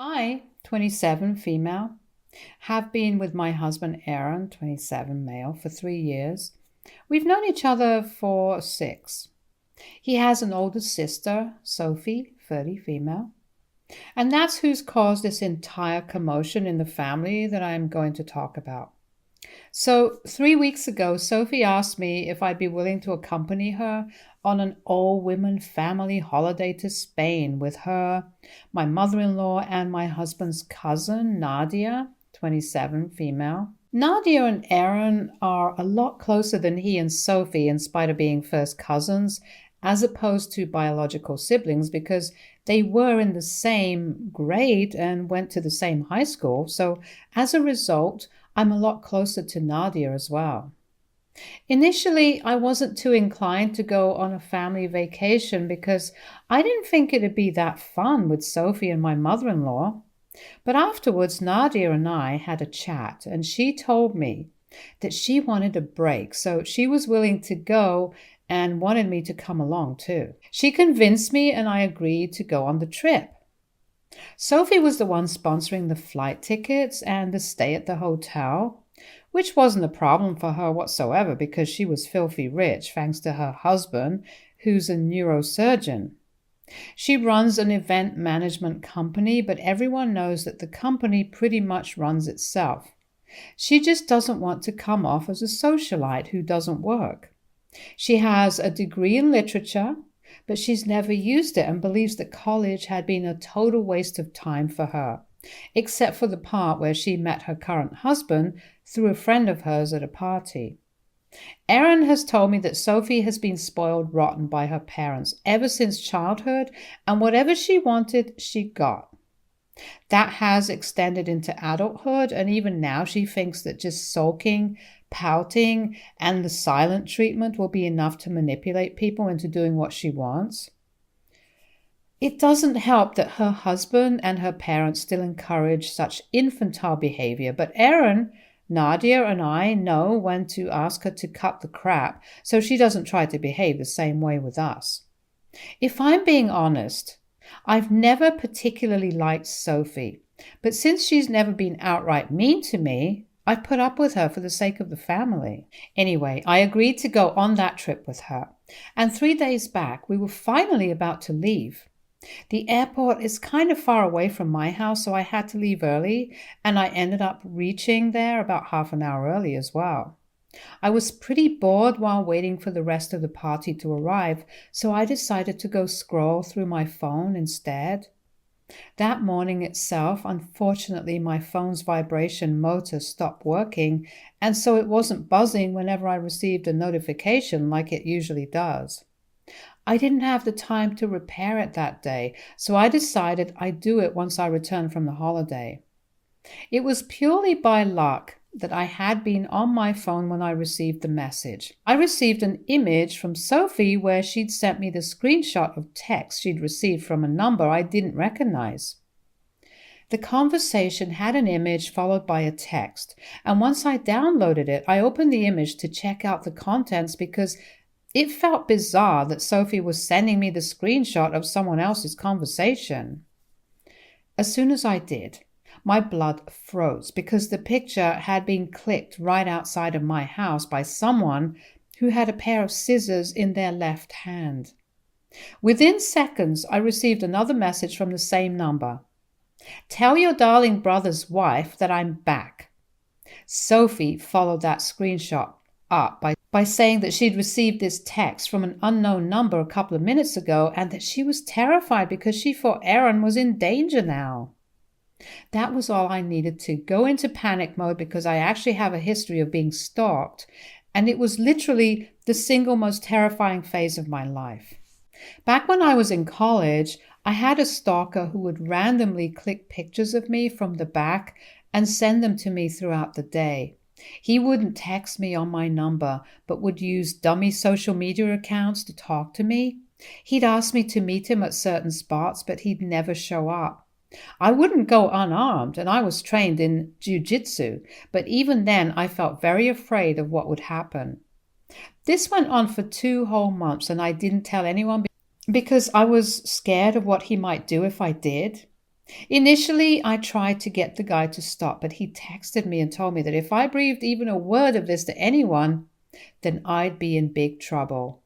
I, 27, female, have been with my husband Aaron, 27, male, for 3 years. We've known each other for 6. He has an older sister, Sophie, 30, female. And that's who's caused this entire commotion in the family that I'm going to talk about. So, 3 weeks ago, Sophie asked me if I'd be willing to accompany her on an all-women family holiday to Spain with her, my mother-in-law, and my husband's cousin, Nadia, 27, female. Nadia and Aaron are a lot closer than he and Sophie in spite of being first cousins, as opposed to biological siblings, because they were in the same grade and went to the same high school. So as a result, I'm a lot closer to Nadia as well. Initially, I wasn't too inclined to go on a family vacation because I didn't think it'd be that fun with Sophie and my mother-in-law. But afterwards, Nadia and I had a chat, and she told me that she wanted a break, so she was willing to go and wanted me to come along too. She convinced me, and I agreed to go on the trip. Sophie was the one sponsoring the flight tickets and the stay at the hotel, which wasn't a problem for her whatsoever because she was filthy rich thanks to her husband, who's a neurosurgeon. She runs an event management company, but everyone knows that the company pretty much runs itself. She just doesn't want to come off as a socialite who doesn't work. She has a degree in literature, but she's never used it and believes that college had been a total waste of time for her, except for the part where she met her current husband through a friend of hers at a party. Aaron has told me that Sophie has been spoiled rotten by her parents ever since childhood, and whatever she wanted, she got. That has extended into adulthood, and even now she thinks that just sulking, pouting, and the silent treatment will be enough to manipulate people into doing what she wants. It doesn't help that her husband and her parents still encourage such infantile behavior, but Aaron, Nadia, and I know when to ask her to cut the crap so she doesn't try to behave the same way with us. If I'm being honest, I've never particularly liked Sophie, but since she's never been outright mean to me, I've put up with her for the sake of the family. Anyway, I agreed to go on that trip with her, and 3 days back, we were finally about to leave. The airport is kind of far away from my house, so I had to leave early, and I ended up reaching there about half an hour early as well. I was pretty bored while waiting for the rest of the party to arrive, so I decided to go scroll through my phone instead. That morning itself, unfortunately, my phone's vibration motor stopped working, and so it wasn't buzzing whenever I received a notification like it usually does. I didn't have the time to repair it that day, so I decided I'd do it once I returned from the holiday. It was purely by luck that I had been on my phone when I received the message. I received an image from Sophie where she'd sent me the screenshot of text she'd received from a number I didn't recognize. The conversation had an image followed by a text, and once I downloaded it, I opened the image to check out the contents because it felt bizarre that Sophie was sending me the screenshot of someone else's conversation. As soon as I did, my blood froze because the picture had been clicked right outside of my house by someone who had a pair of scissors in their left hand. Within seconds, I received another message from the same number. "Tell your darling brother's wife that I'm back." Sophie followed that screenshot up by saying that she'd received this text from an unknown number a couple of minutes ago and that she was terrified because she thought Aaron was in danger now. That was all I needed to go into panic mode because I actually have a history of being stalked, and it was literally the single most terrifying phase of my life. Back when I was in college, I had a stalker who would randomly click pictures of me from the back and send them to me throughout the day. He wouldn't text me on my number, but would use dummy social media accounts to talk to me. He'd ask me to meet him at certain spots, but he'd never show up. I wouldn't go unarmed, and I was trained in jiu-jitsu, but even then I felt very afraid of what would happen. This went on for 2 whole months, and I didn't tell anyone because I was scared of what he might do if I did. Initially, I tried to get the guy to stop, but he texted me and told me that if I breathed even a word of this to anyone, then I'd be in big trouble,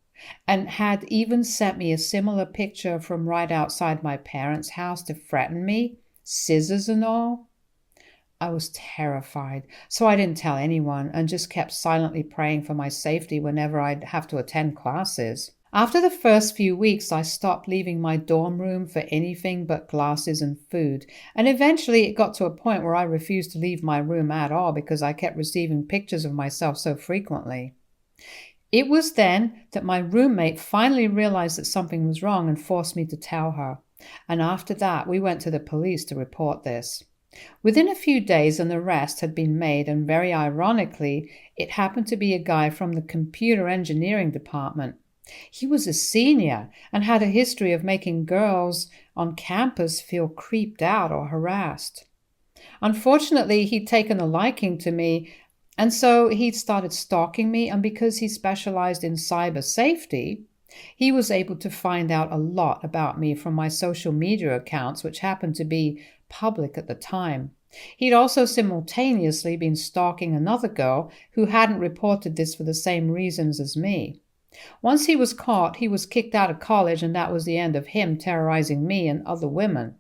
and had even sent me a similar picture from right outside my parents' house to threaten me, scissors and all. I was terrified, so I didn't tell anyone and just kept silently praying for my safety whenever I'd have to attend classes. After the first few weeks, I stopped leaving my dorm room for anything but glasses and food, and eventually it got to a point where I refused to leave my room at all because I kept receiving pictures of myself so frequently. It was then that my roommate finally realized that something was wrong and forced me to tell her, and after that we went to the police to report this. Within a few days, an arrest had been made, and very ironically, it happened to be a guy from the computer engineering department. He was a senior and had a history of making girls on campus feel creeped out or harassed. Unfortunately, he'd taken a liking to me, and so he'd started stalking me, and because he specialized in cyber safety, he was able to find out a lot about me from my social media accounts, which happened to be public at the time. He'd also simultaneously been stalking another girl who hadn't reported this for the same reasons as me. Once he was caught, he was kicked out of college, and that was the end of him terrorizing me and other women.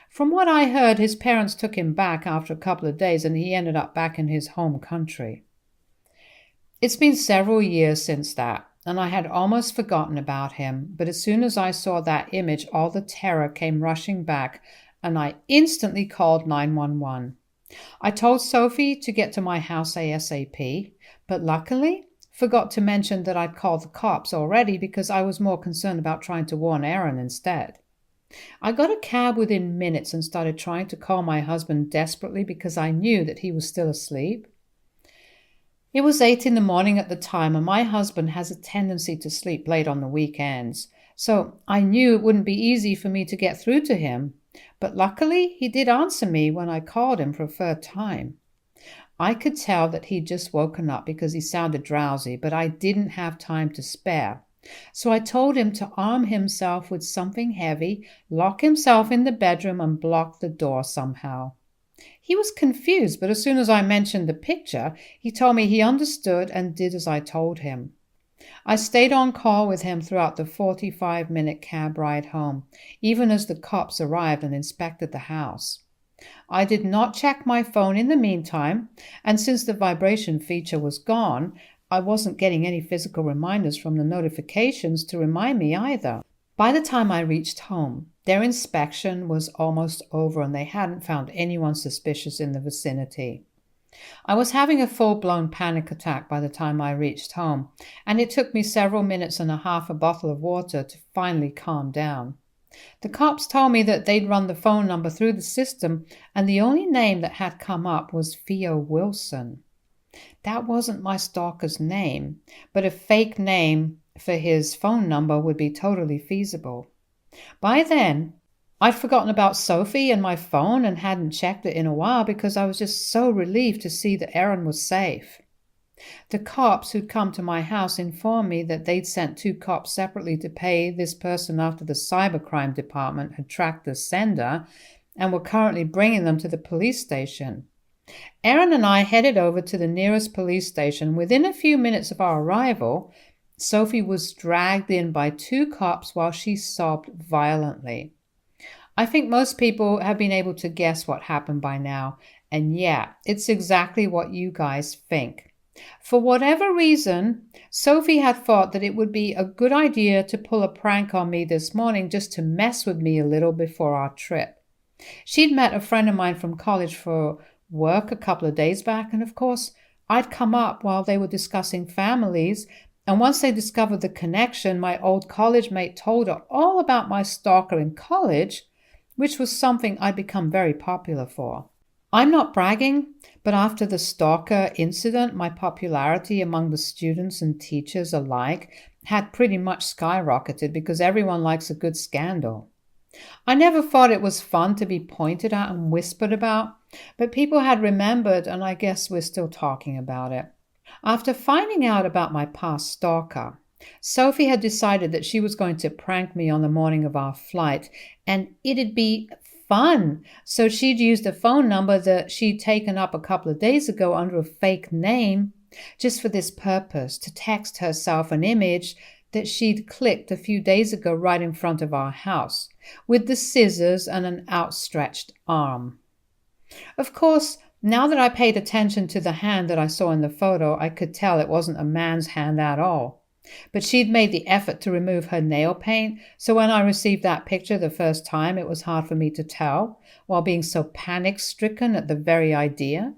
From what I heard, his parents took him back after a couple of days, and he ended up back in his home country. It's been several years since that, and I had almost forgotten about him, but as soon as I saw that image, all the terror came rushing back, and I instantly called 911. I told Sophie to get to my house ASAP, but luckily forgot to mention that I'd called the cops already because I was more concerned about trying to warn Aaron instead. I got a cab within minutes and started trying to call my husband desperately because I knew that he was still asleep. It was 8 in the morning at the time, and my husband has a tendency to sleep late on the weekends, so I knew it wouldn't be easy for me to get through to him. But luckily, he did answer me when I called him for a third time. I could tell that he'd just woken up because he sounded drowsy, but I didn't have time to spare. So I told him to arm himself with something heavy, lock himself in the bedroom, and block the door somehow. He was confused, but as soon as I mentioned the picture, he told me he understood and did as I told him. I stayed on call with him throughout the 45-minute cab ride home, even as the cops arrived and inspected the house. I did not check my phone in the meantime, and since the vibration feature was gone, I wasn't getting any physical reminders from the notifications to remind me either. By the time I reached home, their inspection was almost over and they hadn't found anyone suspicious in the vicinity. I was having a full-blown panic attack by the time I reached home, and it took me several minutes and a half a bottle of water to finally calm down. The cops told me that they'd run the phone number through the system, and the only name that had come up was Theo Wilson. That wasn't my stalker's name, but a fake name for his phone number would be totally feasible. By then, I'd forgotten about Sophie and my phone and hadn't checked it in a while because I was just so relieved to see that Aaron was safe. The cops who'd come to my house informed me that they'd sent 2 cops separately to pay this person after the cybercrime department had tracked the sender and were currently bringing them to the police station. Aaron and I headed over to the nearest police station. Within a few minutes of our arrival, Sophie was dragged in by 2 cops while she sobbed violently. I think most people have been able to guess what happened by now, and yeah, it's exactly what you guys think. For whatever reason, Sophie had thought that it would be a good idea to pull a prank on me this morning just to mess with me a little before our trip. She'd met a friend of mine from college for work a couple of days back, and of course, I'd come up while they were discussing families, and once they discovered the connection, my old college mate told her all about my stalker in college, which was something I'd become very popular for. I'm not bragging, but after the stalker incident, my popularity among the students and teachers alike had pretty much skyrocketed because everyone likes a good scandal. I never thought it was fun to be pointed at and whispered about, but people had remembered, and I guess we're still talking about it. After finding out about my past stalker, Sophie had decided that she was going to prank me on the morning of our flight, and it'd be fun. So she'd used a phone number that she'd taken up a couple of days ago under a fake name just for this purpose, to text herself an image that she'd clicked a few days ago right in front of our house, with the scissors and an outstretched arm. Of course, now that I paid attention to the hand that I saw in the photo, I could tell it wasn't a man's hand at all. But she'd made the effort to remove her nail paint, so when I received that picture the first time, it was hard for me to tell, while being so panic-stricken at the very idea.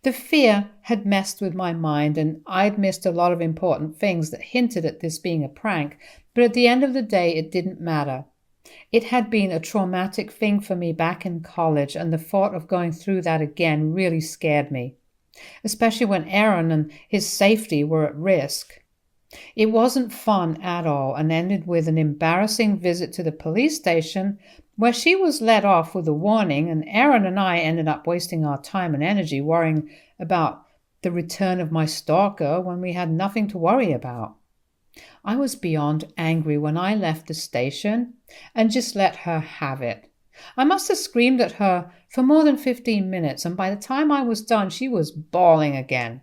The fear had messed with my mind, and I'd missed a lot of important things that hinted at this being a prank, but at the end of the day, it didn't matter. It had been a traumatic thing for me back in college, and the thought of going through that again really scared me, especially when Aaron and his safety were at risk. It wasn't fun at all, and ended with an embarrassing visit to the police station where she was let off with a warning, and Aaron and I ended up wasting our time and energy worrying about the return of my stalker when we had nothing to worry about. I was beyond angry when I left the station and just let her have it. I must have screamed at her for more than 15 minutes, and by the time I was done, she was bawling again.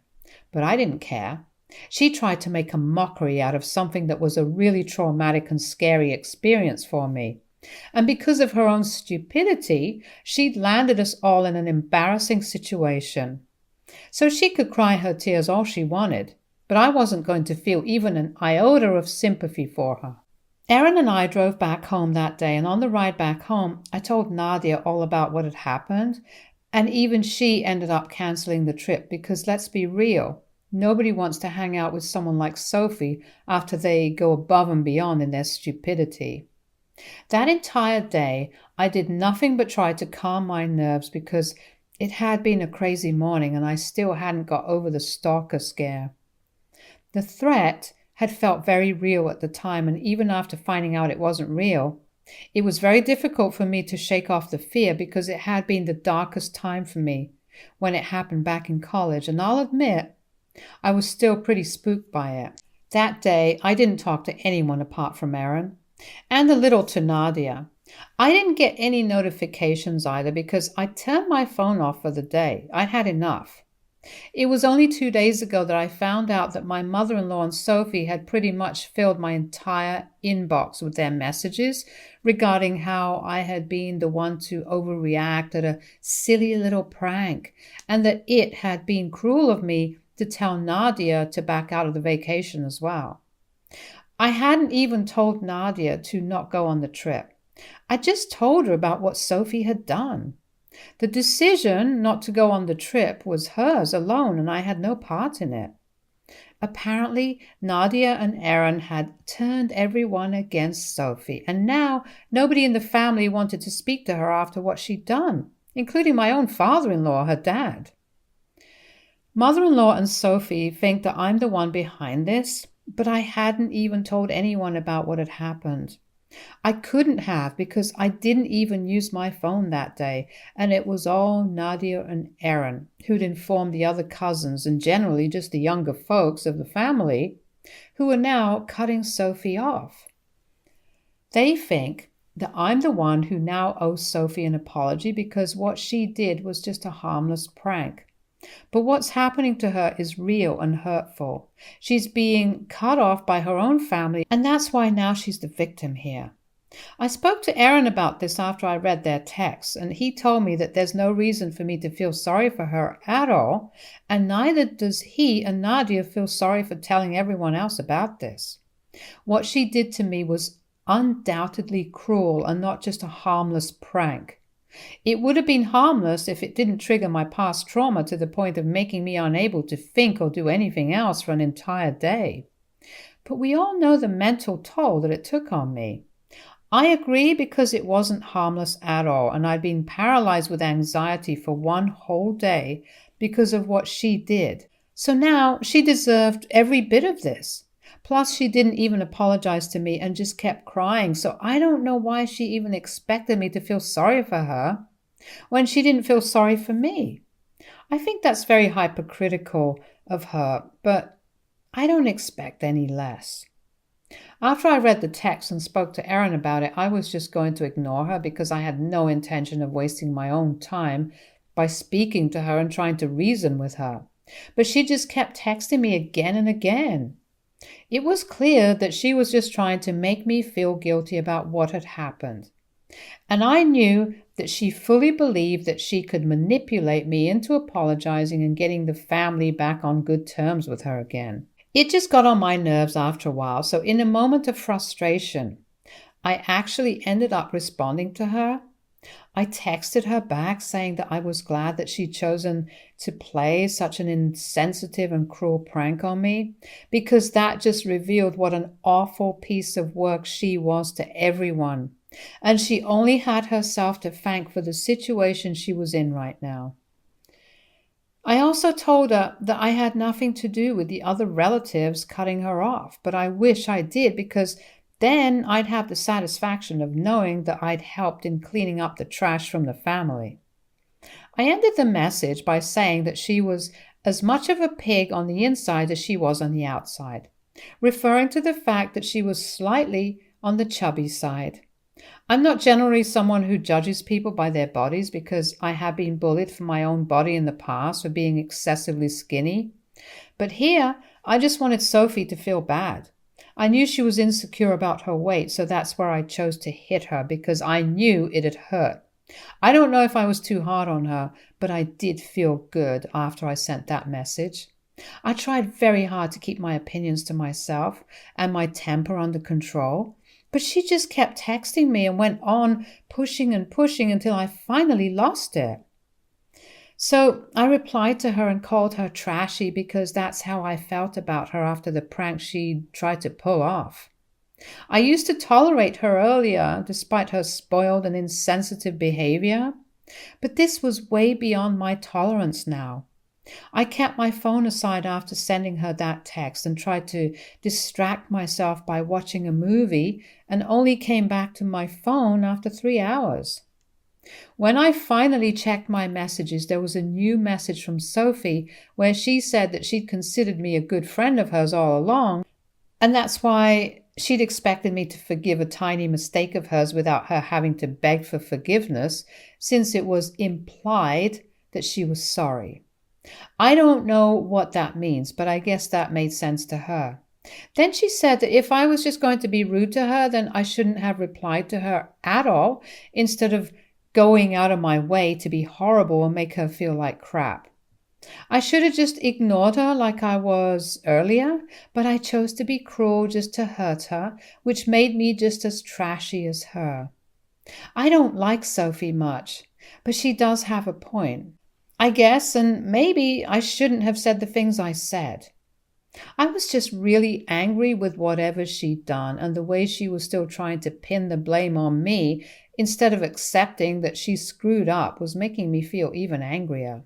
But I didn't care. She tried to make a mockery out of something that was a really traumatic and scary experience for me. And because of her own stupidity, she'd landed us all in an embarrassing situation. So she could cry her tears all she wanted, but I wasn't going to feel even an iota of sympathy for her. Erin and I drove back home that day, and on the ride back home, I told Nadia all about what had happened, and even she ended up cancelling the trip because, let's be real, nobody wants to hang out with someone like Sophie after they go above and beyond in their stupidity. That entire day, I did nothing but try to calm my nerves because it had been a crazy morning and I still hadn't got over the stalker scare. The threat had felt very real at the time, and even after finding out it wasn't real, it was very difficult for me to shake off the fear because it had been the darkest time for me when it happened back in college, and I'll admit, I was still pretty spooked by it. That day, I didn't talk to anyone apart from Erin, and a little to Nadia. I didn't get any notifications either because I turned my phone off for the day. I'd had enough. It was only 2 days ago that I found out that my mother-in-law and Sophie had pretty much filled my entire inbox with their messages regarding how I had been the one to overreact at a silly little prank, and that it had been cruel of me to tell Nadia to back out of the vacation as well. I hadn't even told Nadia to not go on the trip. I just told her about what Sophie had done. The decision not to go on the trip was hers alone, and I had no part in it. Apparently, Nadia and Erin had turned everyone against Sophie, and now nobody in the family wanted to speak to her after what she'd done, including my own father-in-law, her dad. Mother-in-law and Sophie think that I'm the one behind this, but I hadn't even told anyone about what had happened. I couldn't have because I didn't even use my phone that day, and it was all Nadia and Erin who'd informed the other cousins and generally just the younger folks of the family who are now cutting Sophie off. They think that I'm the one who now owes Sophie an apology because what she did was just a harmless prank. But what's happening to her is real and hurtful. She's being cut off by her own family, and that's why now she's the victim here. I spoke to Aaron about this after I read their texts, and he told me that there's no reason for me to feel sorry for her at all, and neither does he and Nadia feel sorry for telling everyone else about this. What she did to me was undoubtedly cruel and not just a harmless prank. It would have been harmless if it didn't trigger my past trauma to the point of making me unable to think or do anything else for an entire day. But we all know the mental toll that it took on me. I agree because it wasn't harmless at all, and I'd been paralyzed with anxiety for one whole day because of what she did. So now she deserved every bit of this. Plus, she didn't even apologize to me and just kept crying, so I don't know why she even expected me to feel sorry for her when she didn't feel sorry for me. I think that's very hypocritical of her, but I don't expect any less. After I read the text and spoke to Erin about it, I was just going to ignore her because I had no intention of wasting my own time by speaking to her and trying to reason with her. But she just kept texting me again and again. It was clear that she was just trying to make me feel guilty about what had happened. And I knew that she fully believed that she could manipulate me into apologizing and getting the family back on good terms with her again. It just got on my nerves after a while, so in a moment of frustration, I actually ended up responding to her. I texted her back saying that I was glad that she'd chosen to play such an insensitive and cruel prank on me, because that just revealed what an awful piece of work she was to everyone. And she only had herself to thank for the situation she was in right now. I also told her that I had nothing to do with the other relatives cutting her off, but I wish I did, because then I'd have the satisfaction of knowing that I'd helped in cleaning up the trash from the family. I ended the message by saying that she was as much of a pig on the inside as she was on the outside, referring to the fact that she was slightly on the chubby side. I'm not generally someone who judges people by their bodies, because I have been bullied for my own body in the past for being excessively skinny. But here, I just wanted Sophie to feel bad. I knew she was insecure about her weight, so that's where I chose to hit her, because I knew it had hurt. I don't know if I was too hard on her, but I did feel good after I sent that message. I tried very hard to keep my opinions to myself and my temper under control, but she just kept texting me and went on pushing and pushing until I finally lost it. So I replied to her and called her trashy, because that's how I felt about her after the prank she tried to pull off. I used to tolerate her earlier, despite her spoiled and insensitive behavior, but this was way beyond my tolerance now. I kept my phone aside after sending her that text and tried to distract myself by watching a movie, and only came back to my phone after 3 hours. When I finally checked my messages, there was a new message from Sophie where she said that she'd considered me a good friend of hers all along, and that's why she'd expected me to forgive a tiny mistake of hers without her having to beg for forgiveness, since it was implied that she was sorry. I don't know what that means, but I guess that made sense to her. Then she said that if I was just going to be rude to her, then I shouldn't have replied to her at all, instead of going out of my way to be horrible and make her feel like crap. I should have just ignored her like I was earlier, but I chose to be cruel just to hurt her, which made me just as trashy as her. I don't like Sophie much, but she does have a point, I guess, and maybe I shouldn't have said the things I said. I was just really angry with whatever she'd done, and the way she was still trying to pin the blame on me instead of accepting that she screwed up was making me feel even angrier.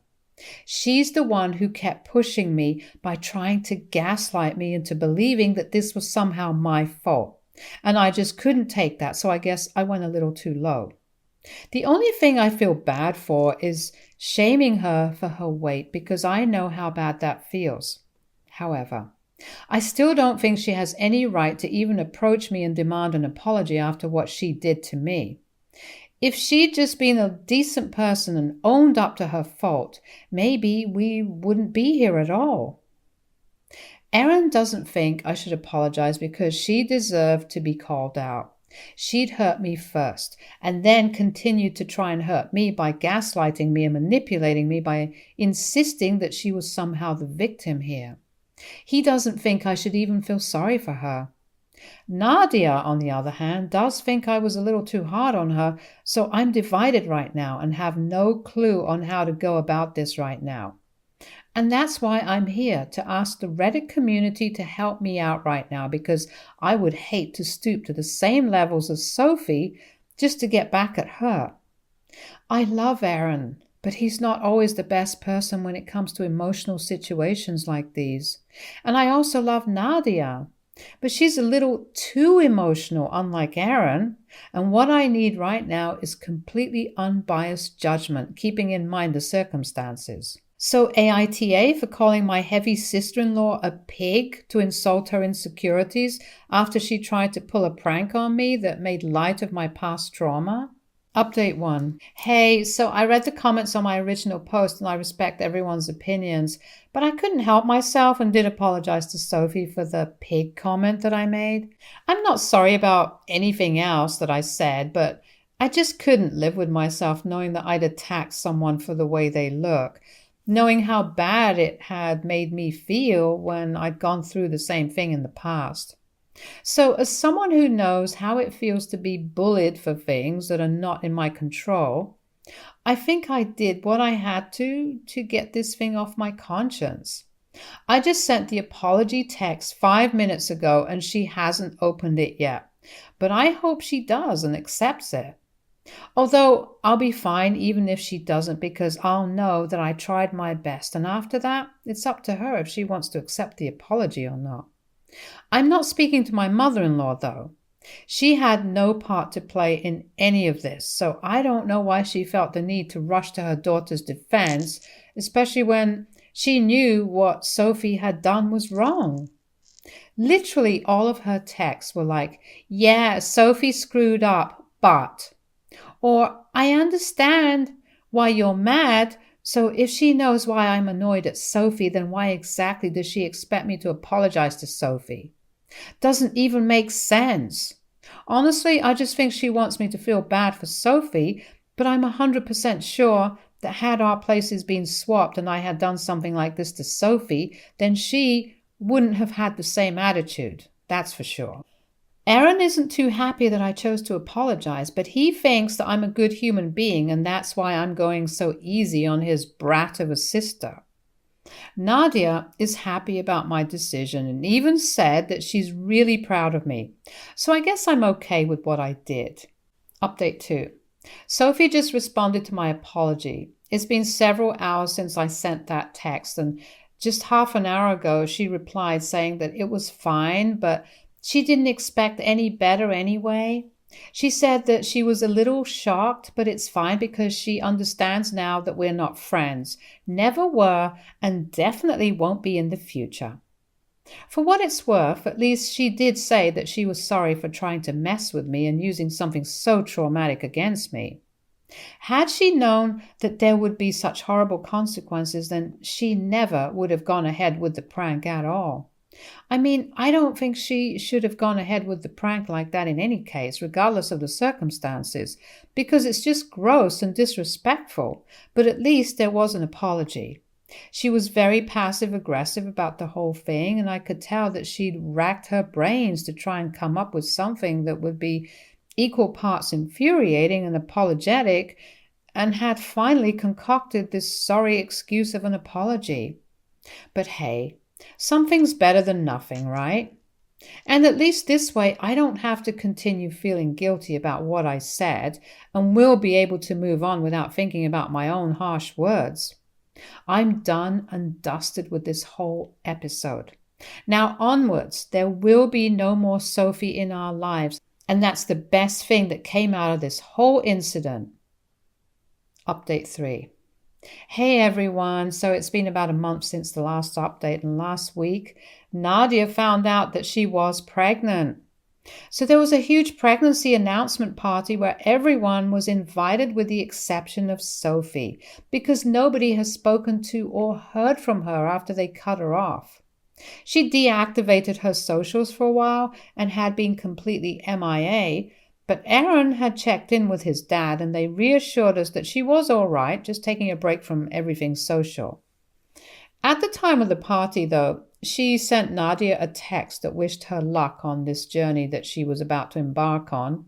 She's the one who kept pushing me by trying to gaslight me into believing that this was somehow my fault, and I just couldn't take that, so I guess I went a little too low. The only thing I feel bad for is shaming her for her weight, because I know how bad that feels. However, I still don't think she has any right to even approach me and demand an apology after what she did to me. If she'd just been a decent person and owned up to her fault, maybe we wouldn't be here at all. Erin doesn't think I should apologize because she deserved to be called out. She'd hurt me first, and then continued to try and hurt me by gaslighting me and manipulating me by insisting that she was somehow the victim here. He doesn't think I should even feel sorry for her. Nadia, on the other hand, does think I was a little too hard on her, so I'm divided right now and have no clue on how to go about this right now. And that's why I'm here, to ask the Reddit community to help me out right now, because I would hate to stoop to the same levels as Sophie just to get back at her. I love Aaron, but he's not always the best person when it comes to emotional situations like these. And I also love Nadia, but she's a little too emotional, unlike Aaron. And what I need right now is completely unbiased judgment, keeping in mind the circumstances. So AITA for calling my heavy sister-in-law a pig to insult her insecurities after she tried to pull a prank on me that made light of my past trauma? Update 1. Hey, so I read the comments on my original post and I respect everyone's opinions, but I couldn't help myself and did apologize to Sophie for the pig comment that I made. I'm not sorry about anything else that I said, but I just couldn't live with myself knowing that I'd attacked someone for the way they look, knowing how bad it had made me feel when I'd gone through the same thing in the past. So, as someone who knows how it feels to be bullied for things that are not in my control, I think I did what I had to get this thing off my conscience. I just sent the apology text 5 minutes ago and she hasn't opened it yet, but I hope she does and accepts it. Although I'll be fine even if she doesn't, because I'll know that I tried my best, and after that, it's up to her if she wants to accept the apology or not. I'm not speaking to my mother-in-law, though. She had no part to play in any of this, so I don't know why she felt the need to rush to her daughter's defense, especially when she knew what Sophie had done was wrong. Literally all of her texts were like, yeah, Sophie screwed up, but... Or, I understand why you're mad, so if she knows why I'm annoyed at Sophie, then why exactly does she expect me to apologize to Sophie? Doesn't even make sense. Honestly, I just think she wants me to feel bad for Sophie, but I'm 100% sure that had our places been swapped and I had done something like this to Sophie, then she wouldn't have had the same attitude. That's for sure. Aaron isn't too happy that I chose to apologize, but he thinks that I'm a good human being and that's why I'm going so easy on his brat of a sister. Nadia is happy about my decision and even said that she's really proud of me. So I guess I'm okay with what I did. Update 2. Sophie just responded to my apology. It's been several hours since I sent that text, and just half an hour ago she replied saying that it was fine, but she didn't expect any better anyway. She said that she was a little shocked, but it's fine because she understands now that we're not friends, never were, and definitely won't be in the future. For what it's worth, at least she did say that she was sorry for trying to mess with me and using something so traumatic against me. Had she known that there would be such horrible consequences, then she never would have gone ahead with the prank at all. I mean, I don't think she should have gone ahead with the prank like that in any case, regardless of the circumstances, because it's just gross and disrespectful, but at least there was an apology. She was very passive-aggressive about the whole thing, and I could tell that she'd racked her brains to try and come up with something that would be equal parts infuriating and apologetic, and had finally concocted this sorry excuse of an apology. But hey, something's better than nothing, right? And at least this way, I don't have to continue feeling guilty about what I said and will be able to move on without thinking about my own harsh words. I'm done and dusted with this whole episode. Now onwards, there will be no more Sophie in our lives, and that's the best thing that came out of this whole incident. Update 3. Hey everyone, so it's been about a month since the last update, and last week Nadia found out that she was pregnant. So there was a huge pregnancy announcement party where everyone was invited with the exception of Sophie, because nobody has spoken to or heard from her after they cut her off. She deactivated her socials for a while and had been completely MIA, but Aaron had checked in with his dad and they reassured us that she was all right, just taking a break from everything social. At the time of the party, though, she sent Nadia a text that wished her luck on this journey that she was about to embark on.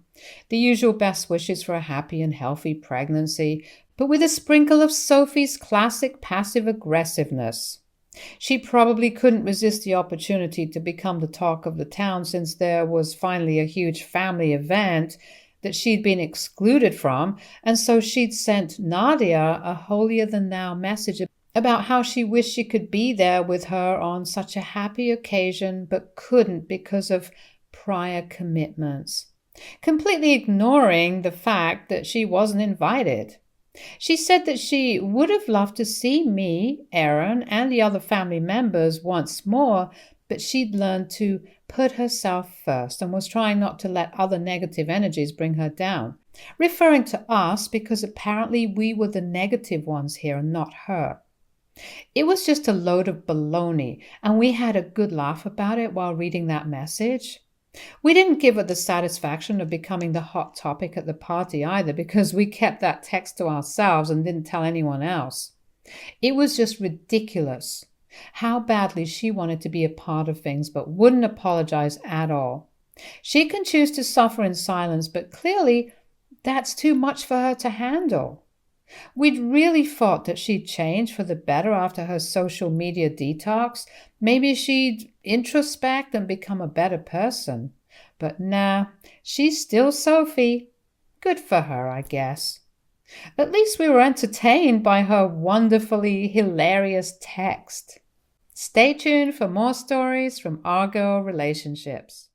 The usual best wishes for a happy and healthy pregnancy, but with a sprinkle of Sophie's classic passive aggressiveness. She probably couldn't resist the opportunity to become the talk of the town since there was finally a huge family event that she'd been excluded from, and so she'd sent Nadia a holier-than-thou message about how she wished she could be there with her on such a happy occasion but couldn't because of prior commitments, completely ignoring the fact that she wasn't invited. She said that she would have loved to see me, Aaron, and the other family members once more, but she'd learned to put herself first and was trying not to let other negative energies bring her down, referring to us because apparently we were the negative ones here and not her. It was just a load of baloney, and we had a good laugh about it while reading that message. We didn't give it the satisfaction of becoming the hot topic at the party either, because we kept that text to ourselves and didn't tell anyone else. It was just ridiculous how badly she wanted to be a part of things but wouldn't apologize at all. She can choose to suffer in silence, but clearly that's too much for her to handle. We'd really thought that she'd change for the better after her social media detox. Maybe she'd introspect and become a better person. But nah, she's still Sophie. Good for her, I guess. At least we were entertained by her wonderfully hilarious text. Stay tuned for more stories from our girl relationships.